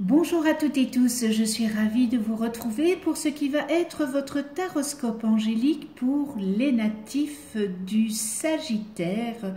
Bonjour à toutes et tous, je suis ravie de vous retrouver pour ce qui va être votre taroscope angélique pour les natifs du Sagittaire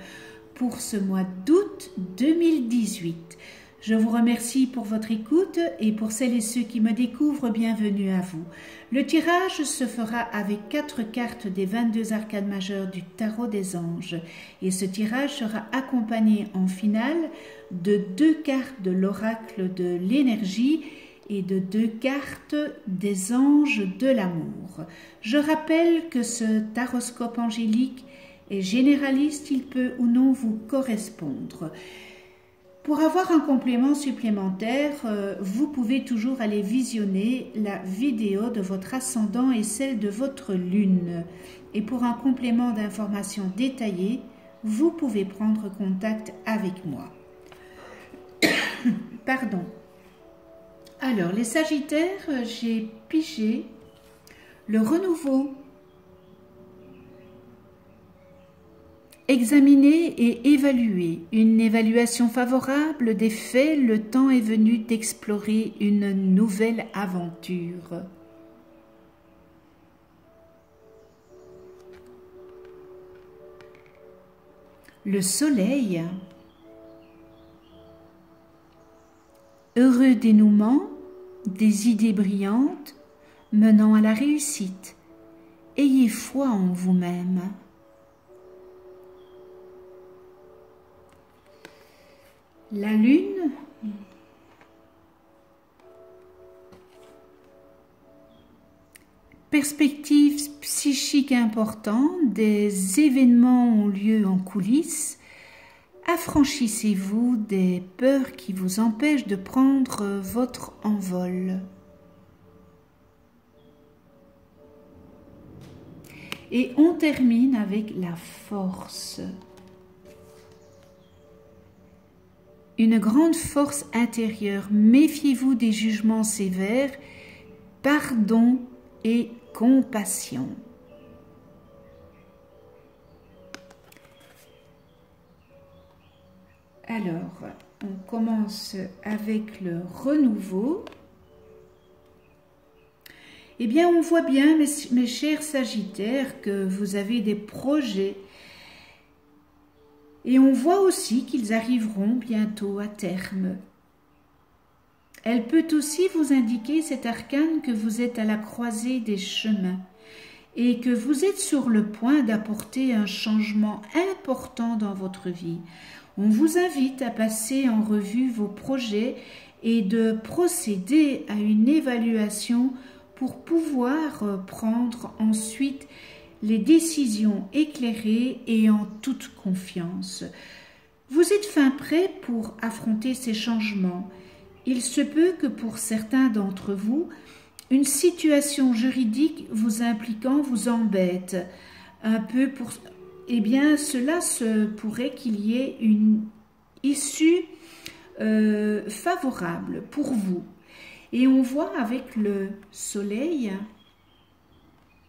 pour ce mois d'août 2018. Je vous remercie pour votre écoute et pour celles et ceux qui me découvrent, bienvenue à vous. Le tirage se fera avec 4 cartes des 22 arcanes majeures du tarot des anges et ce tirage sera accompagné en finale de 2 cartes de l'oracle de l'énergie et de 2 cartes des anges de l'amour. Je rappelle que ce taroscope angélique est généraliste, il peut ou non vous correspondre. Pour avoir un complément supplémentaire, vous pouvez toujours aller visionner la vidéo de votre ascendant et celle de votre lune. Et pour un complément d'informations détaillé, vous pouvez prendre contact avec moi. Pardon. Alors, les Sagittaires, j'ai pigé le renouveau. Examiner et évaluer. Une évaluation favorable des faits, le temps est venu d'explorer une nouvelle aventure. Le soleil. Heureux dénouement, des idées brillantes menant à la réussite. Ayez foi en vous-même. La lune, perspective psychique importante, des événements ont lieu en coulisses. Affranchissez-vous des peurs qui vous empêchent de prendre votre envol. Et on termine avec la force. Une grande force intérieure. Méfiez-vous des jugements sévères, pardon et compassion. Alors, on commence avec le renouveau. Eh bien, on voit bien, mes chers Sagittaires, que vous avez des projets. Et on voit aussi qu'ils arriveront bientôt à terme. Elle peut aussi vous indiquer, cet arcane, que vous êtes à la croisée des chemins et que vous êtes sur le point d'apporter un changement important dans votre vie. On vous invite à passer en revue vos projets et de procéder à une évaluation pour pouvoir prendre ensuite les décisions éclairées et en toute confiance. Vous êtes fin prêt pour affronter ces changements. Il se peut que pour certains d'entre vous, une situation juridique vous impliquant vous embête un peu pour... Eh bien, cela se pourrait qu'il y ait une issue favorable pour vous. Et on voit avec le soleil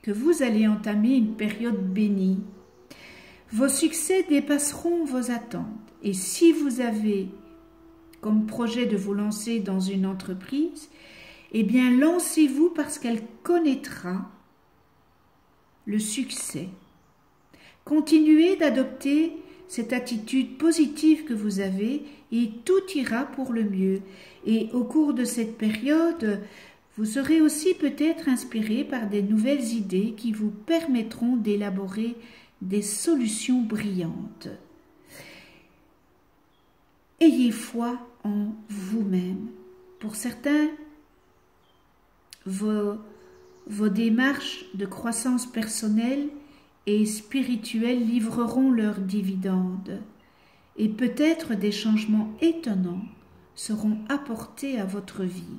que vous allez entamer une période bénie. Vos succès dépasseront vos attentes. Et si vous avez comme projet de vous lancer dans une entreprise, eh bien lancez-vous parce qu'elle connaîtra le succès. Continuez d'adopter cette attitude positive que vous avez et tout ira pour le mieux. Et au cours de cette période, vous serez aussi peut-être inspiré par des nouvelles idées qui vous permettront d'élaborer des solutions brillantes. Ayez foi en vous-même. Pour certains, vos démarches de croissance personnelle et spirituelle livreront leurs dividendes et peut-être des changements étonnants seront apportés à votre vie.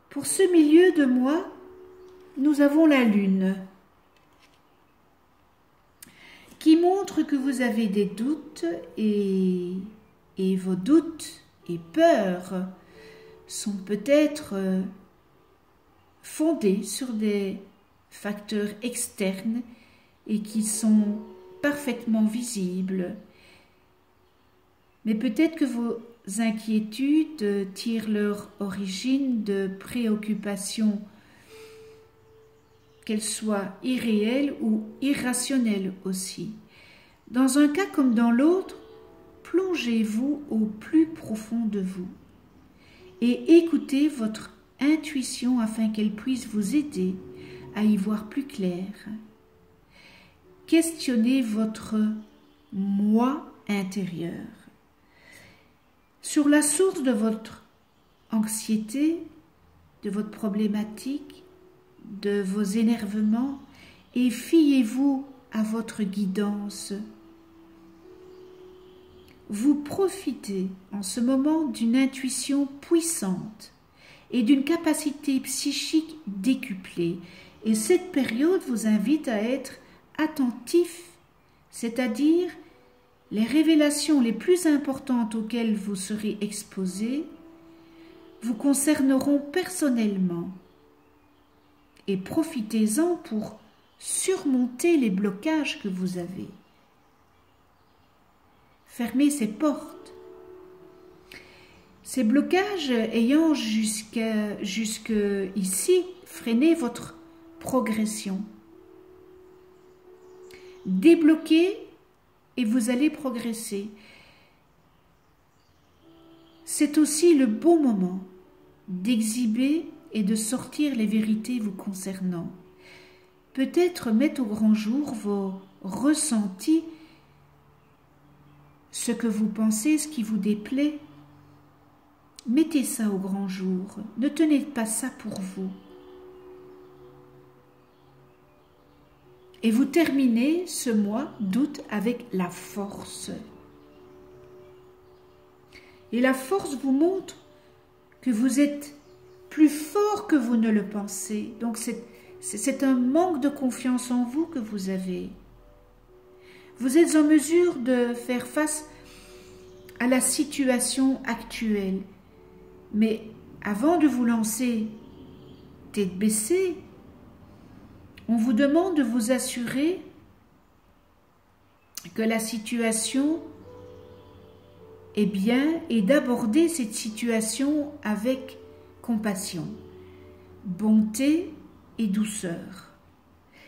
Pour ce milieu de mois, nous avons la lune qui montre que vous avez des doutes et vos doutes et peurs sont peut-être fondés sur des facteurs externes et qui sont parfaitement visibles. Mais peut-être que vos inquiétudes tirent leur origine de préoccupations, qu'elles soient irréelles ou irrationnelles aussi. Dans un cas comme dans l'autre, plongez-vous au plus profond de vous et écoutez votre intuition afin qu'elle puisse vous aider à y voir plus clair. Questionnez votre moi intérieur sur la source de votre anxiété, de votre problématique, de vos énervements et fiez-vous à votre guidance. Vous profitez en ce moment d'une intuition puissante et d'une capacité psychique décuplée. Et cette période vous invite à être attentif, c'est-à-dire les révélations les plus importantes auxquelles vous serez exposé vous concerneront personnellement. Et profitez-en pour surmonter les blocages que vous avez. Fermez ces portes. Ces blocages ayant jusque ici freiné votre progression. Débloquez et vous allez progresser. C'est aussi le bon moment d'exhiber et de sortir les vérités vous concernant. Peut-être mettre au grand jour vos ressentis, ce que vous pensez, ce qui vous déplaît. Mettez ça au grand jour, ne tenez pas ça pour vous. Et vous terminez ce mois d'août avec la force. Et la force vous montre que vous êtes plus fort que vous ne le pensez. Donc c'est un manque de confiance en vous que vous avez. Vous êtes en mesure de faire face à la situation actuelle. Mais avant de vous lancer tête baissée, on vous demande de vous assurer que la situation est bien et d'aborder cette situation avec compassion, bonté et douceur.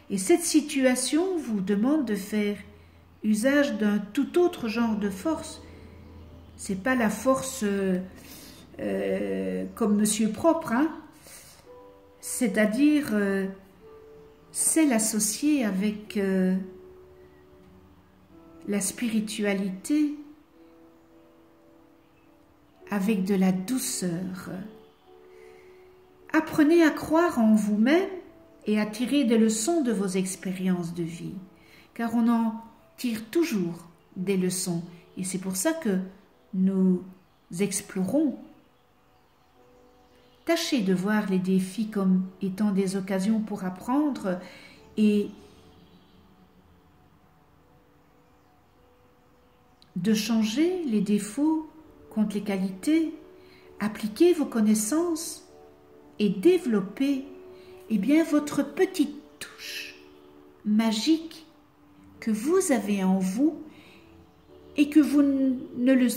Et cette situation vous demande de faire usage d'un tout autre genre de force. C'est pas la force comme Monsieur Propre, hein? C'est-à-dire c'est l'associer avec la spiritualité, avec de la douceur. Apprenez à croire en vous-même et à tirer des leçons de vos expériences de vie, car on en tire toujours des leçons et c'est pour ça que nous explorons. Tâchez de voir les défis comme étant des occasions pour apprendre et de changer les défauts contre les qualités, appliquez vos connaissances et développez votre petite touche magique que vous avez en vous et que vous ne le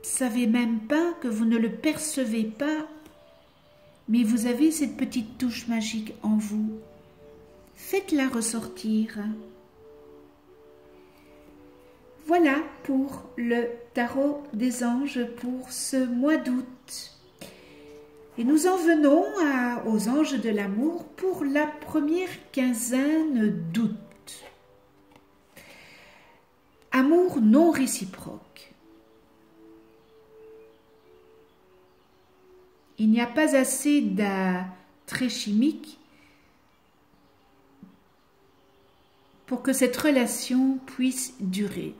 savez même pas, que vous ne le percevez pas, mais vous avez cette petite touche magique en vous. Faites-la ressortir. Voilà pour le tarot des anges pour ce mois d'août. Et nous en venons aux anges de l'amour pour la première quinzaine d'août. Amour non réciproque. Il n'y a pas assez d'attrait chimique pour que cette relation puisse durer.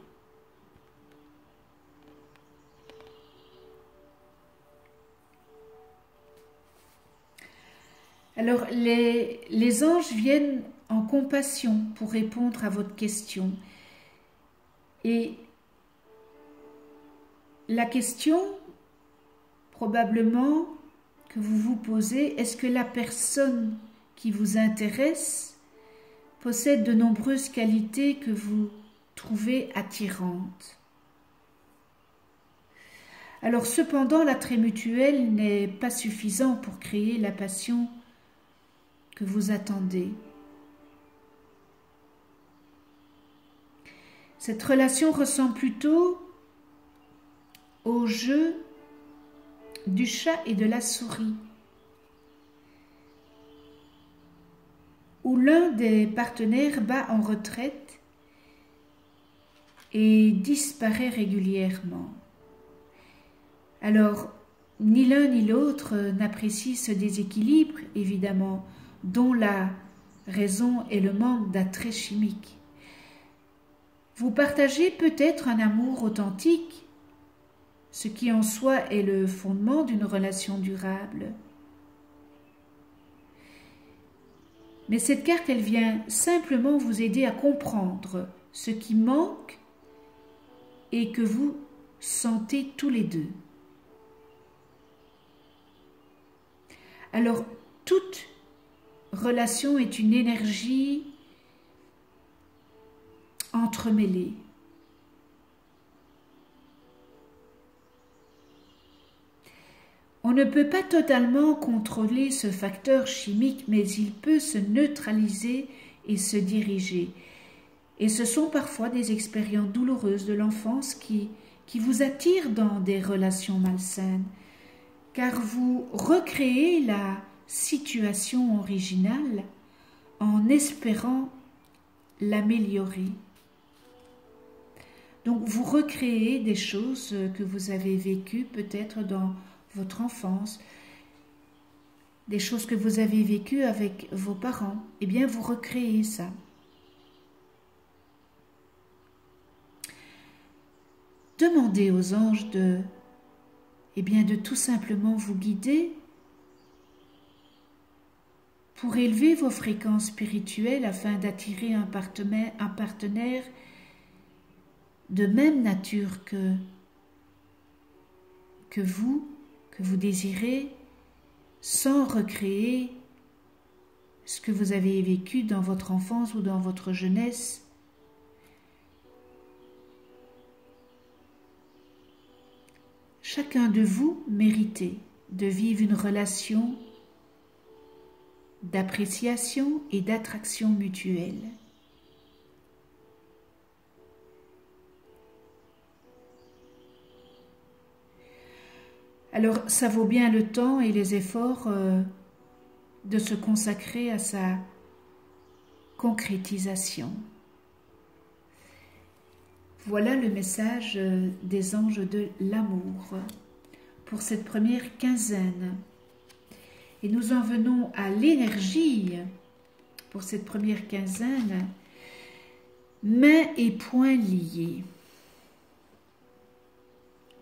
Alors, les anges viennent en compassion pour répondre à votre question. Et la question, probablement, que vous vous posez, est-ce que la personne qui vous intéresse possède de nombreuses qualités que vous trouvez attirantes? Alors cependant, l'attrait mutuel n'est pas suffisant pour créer la passion que vous attendez. Cette relation ressemble plutôt au jeu du chat et de la souris, où l'un des partenaires bat en retraite et disparaît régulièrement. Alors, ni l'un ni l'autre n'apprécie ce déséquilibre, évidemment, dont la raison est le manque d'attrait chimique. Vous partagez peut-être un amour authentique, ce qui en soi est le fondement d'une relation durable. Mais cette carte, elle vient simplement vous aider à comprendre ce qui manque et que vous sentez tous les deux. Alors, toute relation est une énergie entremêlée. On ne peut pas totalement contrôler ce facteur chimique, mais il peut se neutraliser et se diriger. Et ce sont parfois des expériences douloureuses de l'enfance qui vous attirent dans des relations malsaines, car vous recréez la situation originale en espérant l'améliorer. Donc vous recréez des choses que vous avez vécues peut-être dans votre enfance, des choses que vous avez vécues avec vos parents. Eh bien, vous recréez ça. Demandez aux anges de tout simplement vous guider pour élever vos fréquences spirituelles afin d'attirer un partenaire de même nature que vous désirez, sans recréer ce que vous avez vécu dans votre enfance ou dans votre jeunesse. Chacun de vous méritez de vivre une relation d'appréciation et d'attraction mutuelle. Alors, ça vaut bien le temps et les efforts de se consacrer à sa concrétisation. Voilà le message des anges de l'amour pour cette première quinzaine. Et nous en venons à l'énergie pour cette première quinzaine. Mains et poings liés.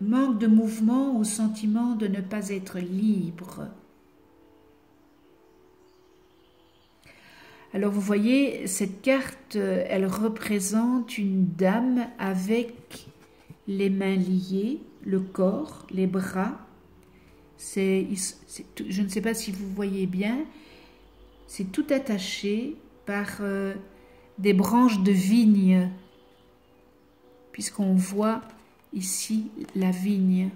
Manque de mouvement ou sentiment de ne pas être libre. Alors vous voyez, cette carte, elle représente une dame avec les mains liées, le corps, les bras. Je ne sais pas si vous voyez bien, c'est tout attaché par des branches de vigne, puisqu'on voit ici la vigne.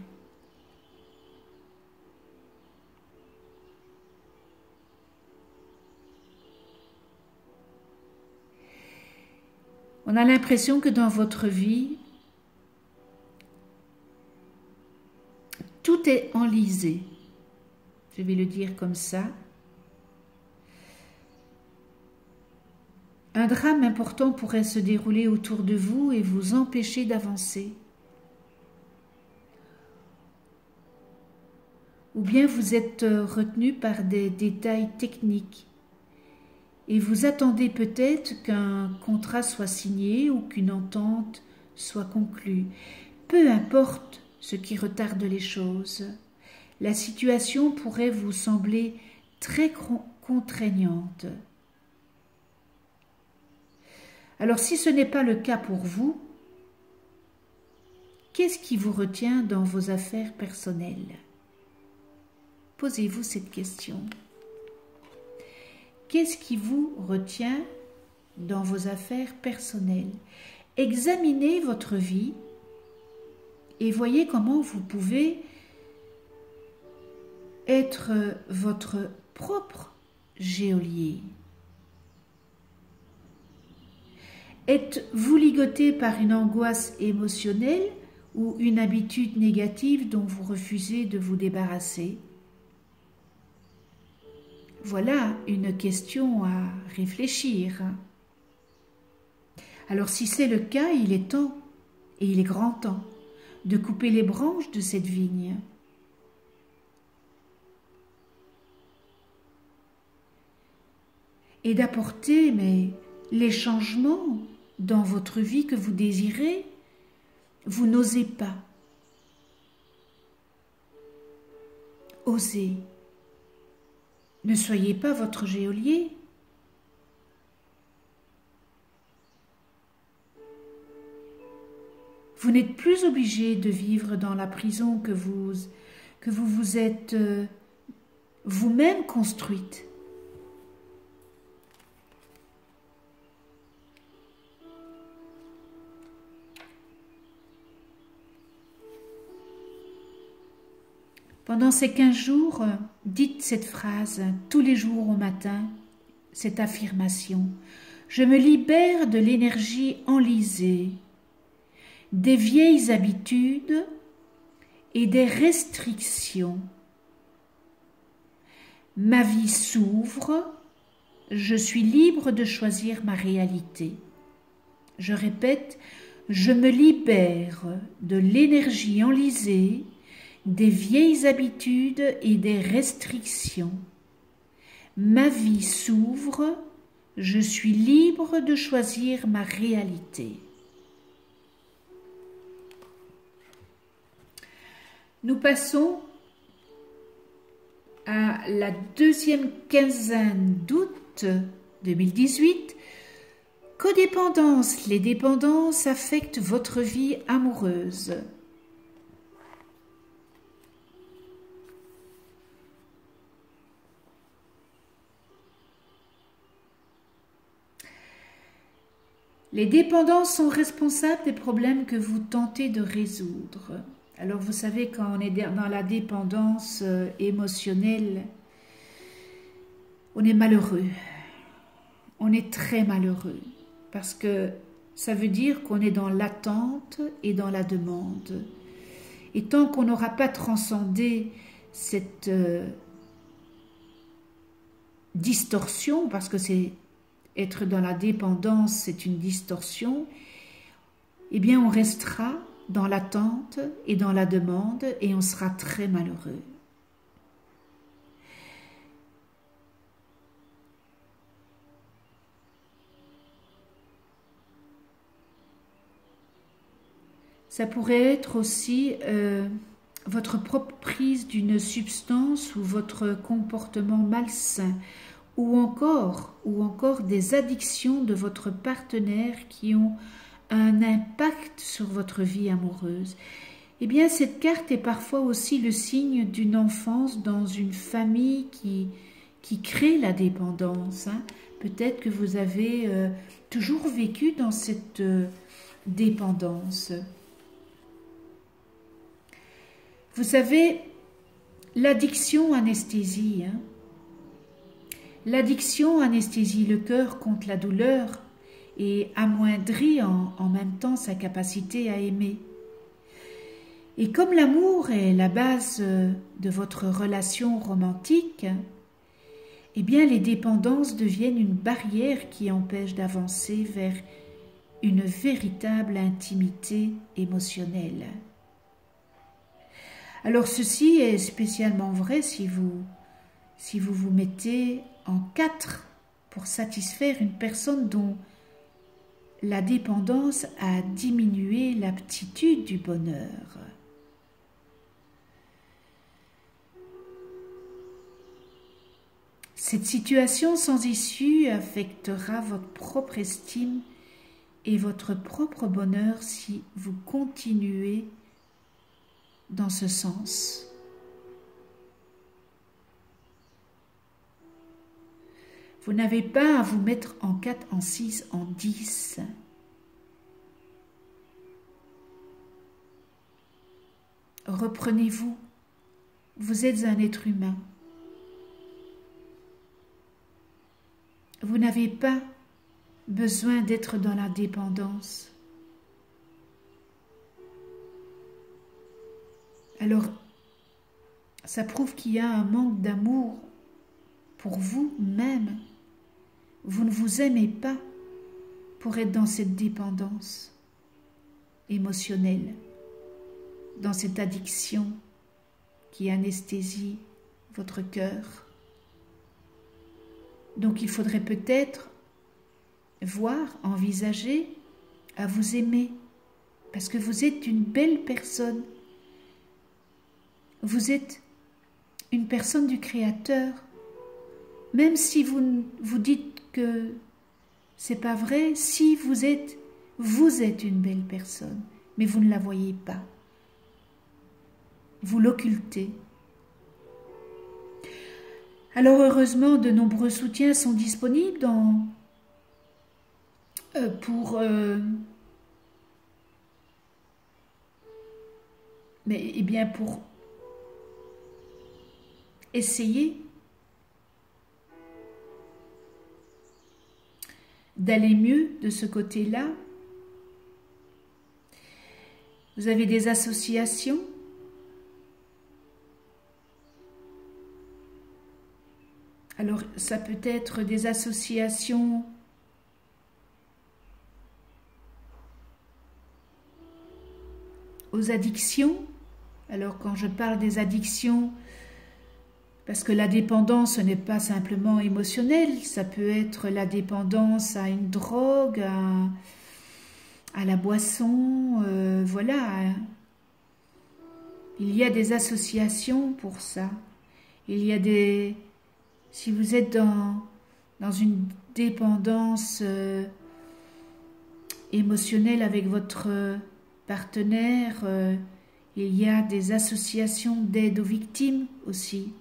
On a l'impression que dans votre vie, tout est enlisé. Je vais le dire comme ça. Un drame important pourrait se dérouler autour de vous et vous empêcher d'avancer. Ou bien vous êtes retenu par des détails techniques et vous attendez peut-être qu'un contrat soit signé ou qu'une entente soit conclue. Peu importe ce qui retarde les choses, la situation pourrait vous sembler très contraignante. Alors si ce n'est pas le cas pour vous, qu'est-ce qui vous retient dans vos affaires personnelles ? Posez-vous cette question. Qu'est-ce qui vous retient dans vos affaires personnelles? Examinez votre vie et voyez comment vous pouvez être votre propre geôlier. Êtes-vous ligoté par une angoisse émotionnelle ou une habitude négative dont vous refusez de vous débarrasser? Voilà une question à réfléchir. Alors si c'est le cas, il est temps, et il est grand temps, de couper les branches de cette vigne. Et d'apporter les changements dans votre vie que vous désirez, vous n'osez pas. Osez. Ne soyez pas votre geôlier. Vous n'êtes plus obligé de vivre dans la prison que vous vous êtes vous-même construite. Pendant ces 15 jours, dites cette phrase tous les jours au matin, cette affirmation. Je me libère de l'énergie enlisée, des vieilles habitudes et des restrictions. Ma vie s'ouvre, je suis libre de choisir ma réalité. Je répète, je me libère de l'énergie enlisée, des vieilles habitudes et des restrictions. Ma vie s'ouvre, je suis libre de choisir ma réalité. Nous passons à la deuxième quinzaine d'août 2018. Codépendance. Les dépendances affectent votre vie amoureuse. Les dépendances sont responsables des problèmes que vous tentez de résoudre. Alors vous savez, quand on est dans la dépendance émotionnelle, on est malheureux. On est très malheureux parce que ça veut dire qu'on est dans l'attente et dans la demande. Et tant qu'on n'aura pas transcendé cette distorsion, parce que c'est être dans la dépendance, c'est une distorsion, eh bien on restera dans l'attente et dans la demande et on sera très malheureux. Ça pourrait être aussi votre propre prise d'une substance ou votre comportement malsain, ou encore des addictions de votre partenaire qui ont un impact sur votre vie amoureuse. Eh bien, cette carte est parfois aussi le signe d'une enfance dans une famille qui crée la dépendance. Peut-être que vous avez toujours vécu dans cette dépendance. Vous savez, l'addiction anesthésie. L'addiction anesthésie le cœur contre la douleur et amoindrit en même temps sa capacité à aimer. Et comme l'amour est la base de votre relation romantique, eh bien les dépendances deviennent une barrière qui empêche d'avancer vers une véritable intimité émotionnelle. Alors ceci est spécialement vrai si vous vous mettez en 4 pour satisfaire une personne dont la dépendance a diminué l'aptitude du bonheur. Cette situation sans issue affectera votre propre estime et votre propre bonheur si vous continuez dans ce sens. Vous n'avez pas à vous mettre en 4, en 6, en 10. reprenez-vous. Vous êtes un être humain. Vous n'avez pas besoin d'être dans la dépendance. Alors, ça prouve qu'il y a un manque d'amour pour vous-même. Vous ne vous aimez pas pour être dans cette dépendance émotionnelle, dans cette addiction qui anesthésie votre cœur. Donc il faudrait peut-être voir, envisager à vous aimer, parce que vous êtes une belle personne. Vous êtes une personne du Créateur. Même si vous vous dites que c'est pas vrai, si vous êtes une belle personne, mais vous ne la voyez pas. Vous l'occultez. Alors heureusement, de nombreux soutiens sont disponibles pour essayer d'aller mieux de ce côté-là. Vous avez des associations. Alors, ça peut être des associations aux addictions. Alors, quand je parle des addictions, parce que la dépendance, ce n'est pas simplement émotionnel, ça peut être la dépendance à une drogue, à la boisson, voilà. Il y a des associations pour ça. Il y a des... Si vous êtes dans une dépendance émotionnelle avec votre partenaire, il y a des associations d'aide aux victimes aussi.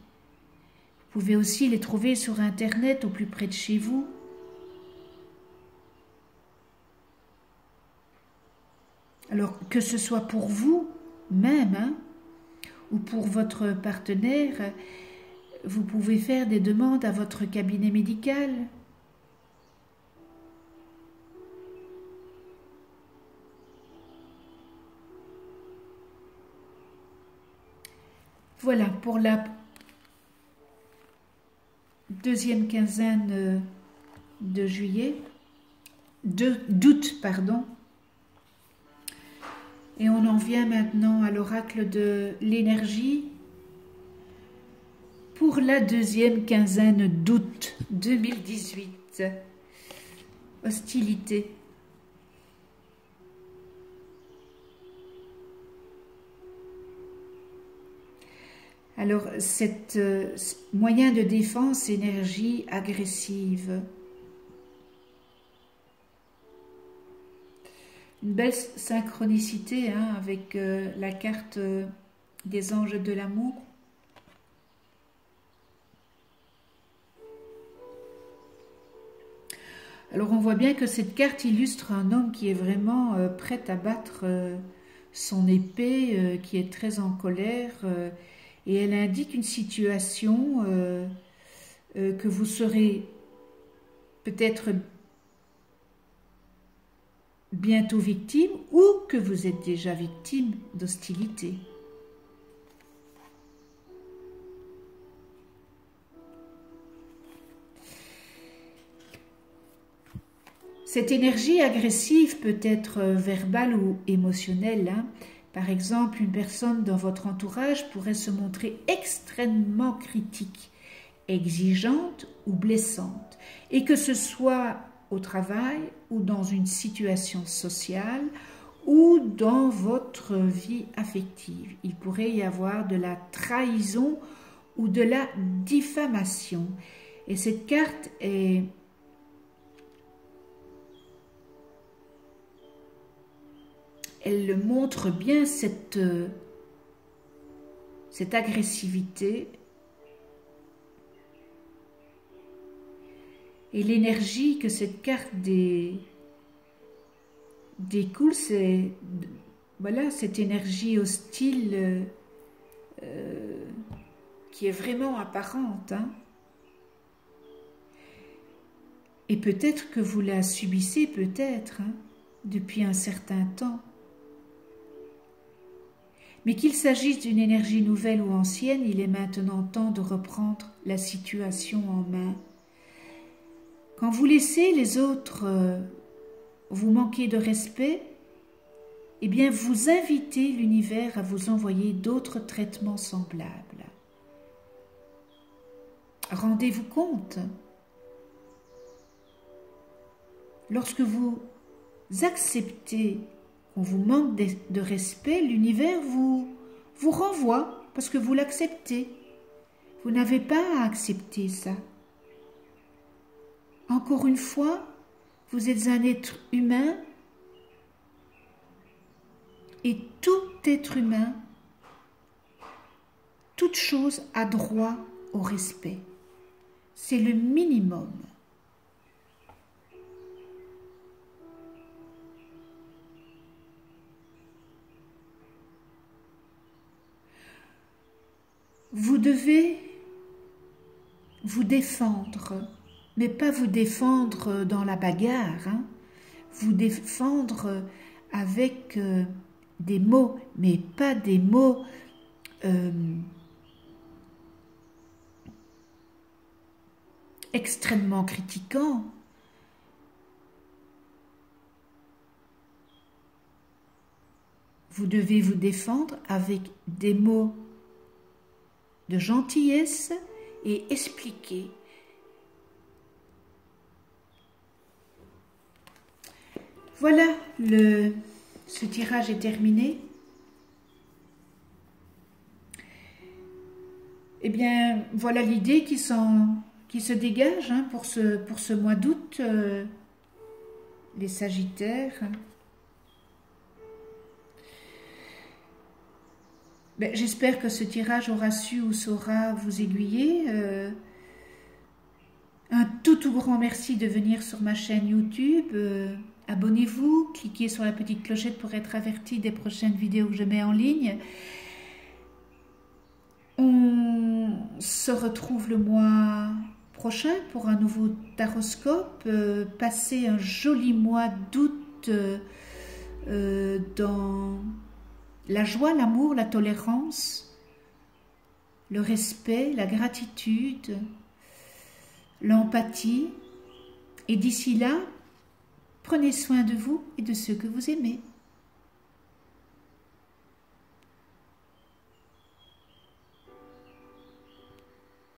Vous pouvez aussi les trouver sur Internet au plus près de chez vous. Alors, que ce soit pour vous même, hein, ou pour votre partenaire, vous pouvez faire des demandes à votre cabinet médical. Voilà, pour la deuxième quinzaine de juillet, d'août, pardon. Et on en vient maintenant à l'oracle de l'énergie pour la deuxième quinzaine d'août 2018. Hostilité. Alors, cet moyen de défense, énergie agressive. Une belle synchronicité hein, avec la carte des anges de l'amour. Alors on voit bien que cette carte illustre un homme qui est vraiment prêt à battre son épée, qui est très en colère, et elle indique une situation que vous serez peut-être bientôt victime ou que vous êtes déjà victime d'hostilité. Cette énergie agressive peut être verbale ou émotionnelle. Hein. Par exemple, une personne dans votre entourage pourrait se montrer extrêmement critique, exigeante ou blessante, et que ce soit au travail ou dans une situation sociale ou dans votre vie affective. Il pourrait y avoir de la trahison ou de la diffamation. Et cette carte est... Elle montre bien cette agressivité et l'énergie que cette carte découle, c'est voilà, cette énergie hostile qui est vraiment apparente, hein. Et peut-être que vous la subissez, peut-être, hein, depuis un certain temps. Mais qu'il s'agisse d'une énergie nouvelle ou ancienne, il est maintenant temps de reprendre la situation en main. Quand vous laissez les autres vous manquer de respect, eh bien vous invitez l'univers à vous envoyer d'autres traitements semblables. Rendez-vous compte, lorsque vous acceptez qu'on vous manque de respect, l'univers vous renvoie parce que vous l'acceptez. Vous n'avez pas à accepter ça. Encore une fois, vous êtes un être humain et tout être humain, toute chose a droit au respect. C'est le minimum. Vous devez vous défendre, mais pas vous défendre dans la bagarre, hein. Vous défendre avec des mots, mais pas des mots extrêmement critiquants. Vous devez vous défendre avec des mots de gentillesse et expliquer. Voilà, ce tirage est terminé. Eh bien, voilà l'idée qui se dégage, hein, pour ce mois d'août, les Sagittaires. Ben, j'espère que ce tirage aura su ou saura vous aiguiller. Un tout grand merci de venir sur ma chaîne YouTube. Abonnez-vous, cliquez sur la petite clochette pour être averti des prochaines vidéos que je mets en ligne. On se retrouve le mois prochain pour un nouveau taroscope. Passez un joli mois d'août dans la joie, l'amour, la tolérance, le respect, la gratitude, l'empathie. Et d'ici là, prenez soin de vous et de ceux que vous aimez.